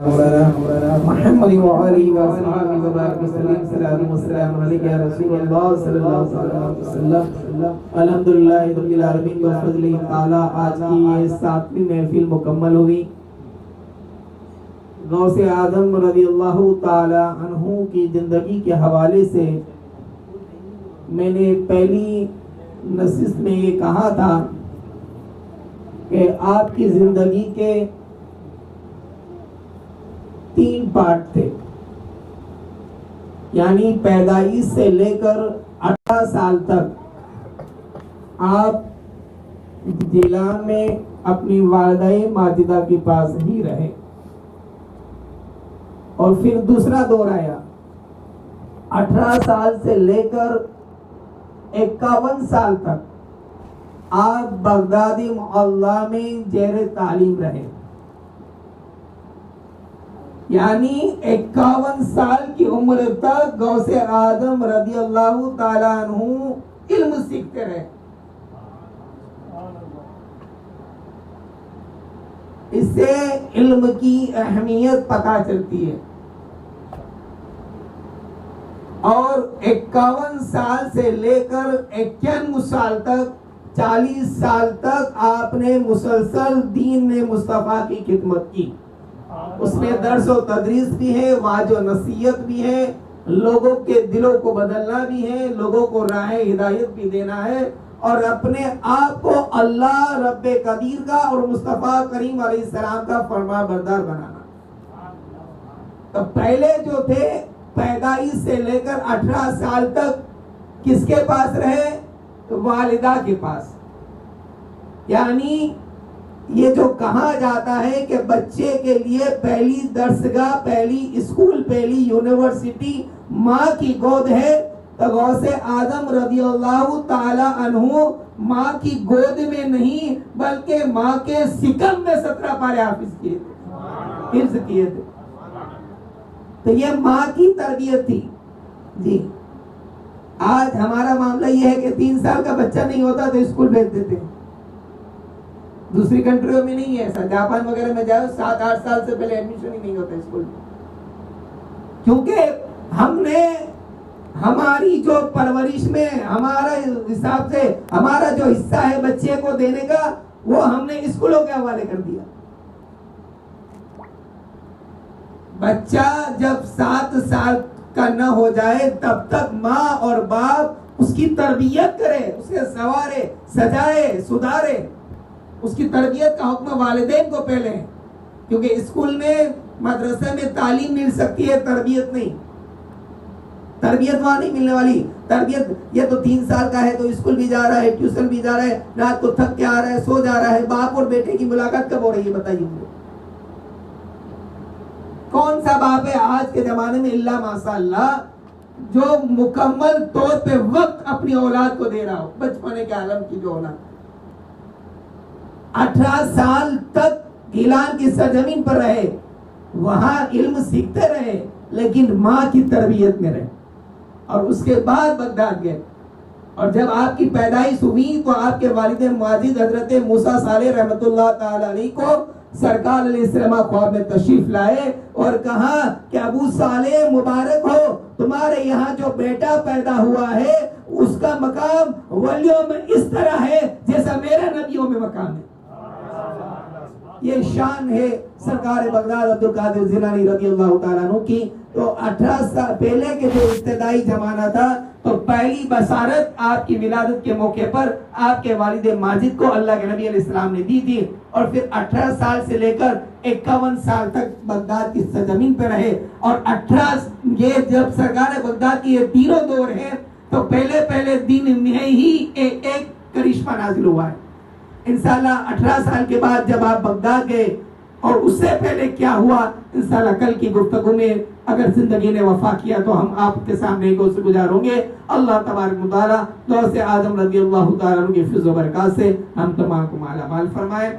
मोहम्मद व आलिहि व अस्हाबिहि व बारिक वसल्लम सल्लल्लाहु अलैहि या रसूलल्लाह सल्लल्लाहु अलैहि वसल्लम। अल्हम्दुलिल्लाहि रब्बिल आलमीन व फज़लिहि ताला। आज की ये 7वीं महफिल मुकम्मल हुई। गौसे आदम रज़ियल्लाहु ताला अन्हु की जिंदगी के हवाले से मैंने पहली नशिस्त में ये कहा था कि आपकी जिंदगी के 3 पार्ट थे, यानी पैदाइश से लेकर 18 साल तक आप जिला में अपनी वालिदा माजिदा के पास ही रहे, और फिर दूसरा दौर आया 18 साल से लेकर 51 साल तक आप बगदादी मोहल्ला में जेर तालीम रहे, यानी 51 साल की उम्र तक गौसे आदम रज़ियल्लाहु ताला अन्हु इल्म सीखते रहे। इससे इल्म की अहमियत पता चलती है। और 51 साल से लेकर 91 साल तक 40 साल तक आपने मुसलसल दीन में मुस्तफा की खिदमत की। उसमें दर्स और तदरीस भी है, वाज और नसीहत भी है, लोगों के दिलों को बदलना भी है, लोगों को राह हिदायत भी देना है, और अपने आप को अल्लाह रब्बे कदीर का और मुस्तफा करीम अलैहिस्सलाम का फरमाबरदार बनाना। तो पहले जो थे पैदाइश से लेकर 18 साल तक किसके पास रहे? तो वालिदा के पास। यानी ये जो कहा जाता है कि बच्चे के लिए पहली दर्सगाह, पहली स्कूल, पहली यूनिवर्सिटी माँ की गोद है। तो गौसे आदम रज़ियल्लाहु ताला अन्हु माँ की गोद में नहीं बल्कि माँ के सिकम में 17 पारे हाफिज किए थे। तो ये माँ की तरबियत थी जी। आज हमारा मामला ये है कि 3 साल का बच्चा नहीं होता तो स्कूल भेज देते हैं। दूसरी कंट्रियों में नहीं है ऐसा। जापान वगैरह में जाओ 7-8 साल से पहले एडमिशन ही नहीं होता स्कूल में, क्योंकि हमने हमारी जो परवरिश में हमारा हिसाब से हमारा जो हिस्सा है बच्चे को देने का, वो हमने स्कूलों के हवाले कर दिया। बच्चा जब 7 साल का न हो जाए तब तक माँ और बाप उसकी तरबियत करे, उसे संवारे, सजाए, सुधारे। उसकी तरबियत का हुक्म वालिदैन को पहले है, क्योंकि स्कूल में मदरसे में तालीम मिल सकती है, तरबियत नहीं। तरबियत वहां नहीं मिलने वाली। तरबियत ये तो 3 साल का है तो स्कूल भी जा रहा है, ट्यूशन भी जा रहा है, रात को थक के आ रहा है, सो जा रहा है। बाप और बेटे की मुलाकात कब हो रही है बताइए मुझे? कौन सा बाप है आज के जमाने में इल्ला माशाअल्लाह जो मुकम्मल तौर पे वक्त अपनी औलाद को दे रहा हो, बचपने के आलम की जो औलाद 18 साल तक गिलान की सरजमीन पर रहे, वहां इल्म सीखते रहे, लेकिन माँ की तरबियत में रहे, और उसके बाद बगदाद गए। और जब आपकी पैदाइश हुई तो आपके वालिद माजिद हजरत मूसा सालेह रहमतुल्लाह ताला अलैह को सरकार अलैहिस्सलाम ख्वाब में तशरीफ लाए और कहा कि अबू सालेह मुबारक हो, तुम्हारे यहाँ जो बेटा पैदा हुआ है उसका मकाम वलियों में इस तरह है जैसा मेरे नबियों में मकाम है। ये शान है सरकार बगदाद अब्दुल कादिर जिलानी रज़ियल्लाहु ताला अन्हु की। तो 18 साल पहले के जो इब्तिदाई जमाना था, तो पहली बसारत आपकी विलादत के मौके पर आपके वालिद माजिद को अल्लाह के नबी अलैहिस्सलाम ने दी थी। और फिर 18 साल से लेकर 51 साल तक बगदाद की सरजमीन पर रहे। और 18 ये जब सरकार बगदाद की ये तीनों दौर है, तो पहले पहले दिन में ही एक करिश्मा नाजिल हुआ है। इंशाअल्लाह 18 साल के बाद जब आप बगदाद गए और उससे पहले क्या हुआ, इंशाअल्लाह कल की गुफ्तगू में अगर जिंदगी ने वफा किया तो हम आपके सामने से गुजार होंगे। अल्लाह तबारक व तआला गौसे आदम रज़ियल्लाहु ताला अन्हु की फिज़्ज़ो बरकत से हम तमाम को माला माल फरमाए।